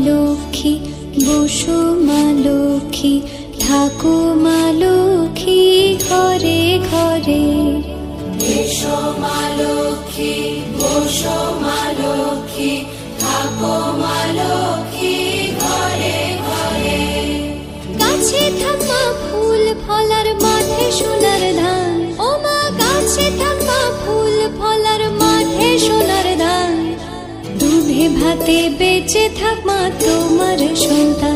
লক্ষ্মী, বসো মা লক্ষ্মী, থাকো মা লক্ষ্মী ঘরে ঘরে। এসো মা লক্ষ্মী, বসো মা লক্ষ্মী, থাকো মা লক্ষ্মী ঘরে ঘরে। গাছে থাকা ফুল ফলার মাঠে সোনার ধান, ও মা গাছে থাকা ফুল ফলার মাঠে সোনার ধান। দুধে ভাতে বেঁচে থাক মা তোমার সন্তান।